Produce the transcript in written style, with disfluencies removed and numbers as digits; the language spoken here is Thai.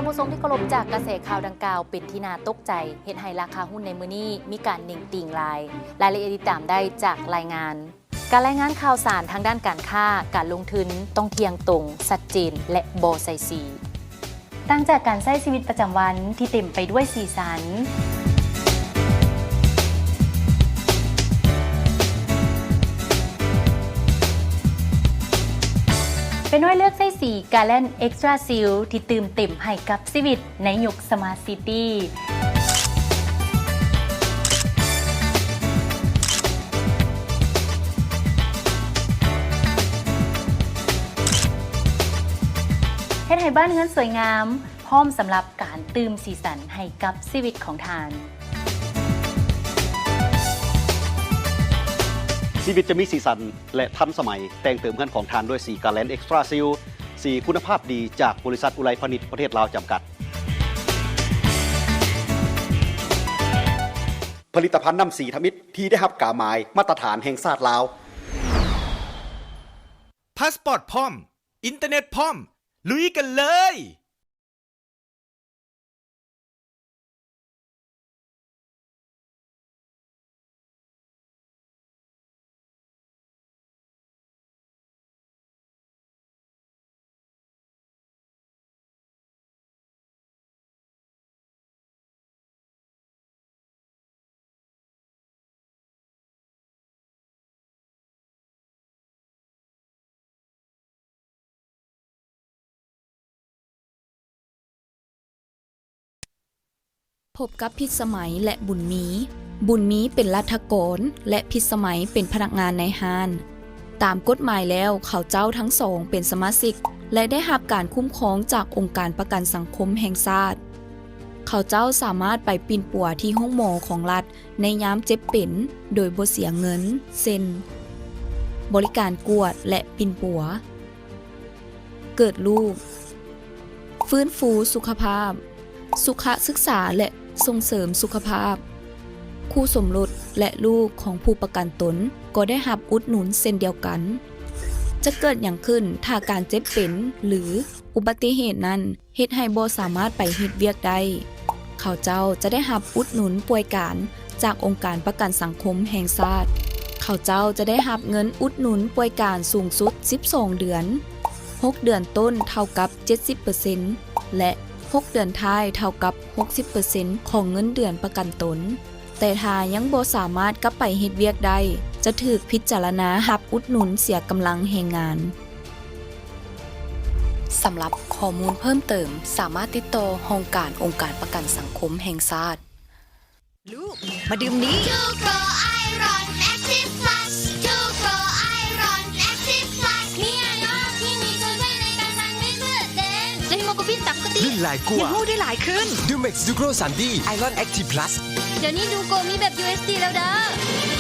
านผู้ชมที่เคารพจากกระแสข่าวดังกล่าวเป็นที่น่าตกใจเห็นให้ราคาหุ้นในมื้อนี้มีการนิ่งติ่งรายละเอียดติดตามได้จากรายงานการรายงานข่าวสารทางด้านการค้าการลงทุนต้องเที่ยงตรงชัดเจนและบ่ใส่สีตั้งจากการใช้ชีวิตประจำวันที่เต็มไปด้วยสีสันเป็นน้อยเลือกไส้สีกาแลนเอ็กซ์ตร้าซิลที่เติมเต็มให้กับชีวิตในยุคสมาร์ทซิตี้เฮ็ดให้บ้านเฮือนสวยงามพร้อมสำหรับการเติมสีสันให้กับชีวิตของทานชีวิตจะมีสีสันและทันสมัยแต่งเติมเพื่อนของทานด้วยสีกาแลนเอ็กซ์ตร้าซิลสีคุณภาพดีจากบริษัทอุไรพาณิชย์ประเทศลาวจำกัดผลิตภัณฑ์น้ำสีทมิตรที่ได้รับกาหมายมาตรฐานแห่งชาติลาวพาสปอร์ตพร้อมอินเทอร์เน็ตพร้อมลุยกันเลย พบกับพิษสมัยและบุญมีเป็นรัฐกรและพิษสมัยเป็นพนักงานในห้างตามกฎหมายแล้วเขาเจ้าทั้งสองเป็นสมาชิกและได้รับการคุ้มครองจากองค์การประกันสังคมแห่งชาติเขาเจ้าสามารถไปปิ่นปัวที่ห้องหมอของรัฐในยามเจ็บเป็นโดยบ่เสียเงินเซ็นบริการกวดและปิ่นปัวเกิดลูกฟื้นฟูสุขภาพสุขศึกษาและส่งเสริมสุขภาพคู่สมรสและลูกของผู้ประกันตนก็ได้รับอุดหนุนเช่นเดียวกันจะเกิดอย่างขึ้นถ้าการเจ็บเป็นหรืออุบัติเหตุนั้นเฮ็ดให้บ่สามารถไปเฮ็ดเวียกได้เขาเจ้าจะได้รับอุดหนุนป่วยการจากองค์การประกันสังคมแห่งชาติเขาเจ้าจะได้รับเงินอุดหนุนป่วยการสูงสุด12เดือน6เดือนต้นเท่ากับ 70% และ6เดือนท้ายเท่ากับ 60% ของเงินเดือนประกันตนแต่ถ้ายังบ่สามารถกลับไปเฮ็ดเวียกได้จะถูกพิจารณารับอุดหนุนเสียกำลังแรงงานสำหรับข้อมูลเพิ่มเติมสามารถติดต่อโครงการองค์การประกันสังคมแห่งชาติลูกมาดื่มนี้ทูโกรไอรอนแอคทีฟพลัสทูโกรไอรอนแอคทีฟพลัสเนี่ยเนาะที่มีส่วนช่วยในการทำให้เลือดแดงและฮีโมโกลบินต่ำก็ดีลื่นไหลกว่ายังหูได้หลายขึ้นดูเม็กซ์ดูโกรสันดี้ไอรอนแอคทีฟพลัสเดี๋ยวนี้ดูโกมีแบบ USD แล้วเด้อ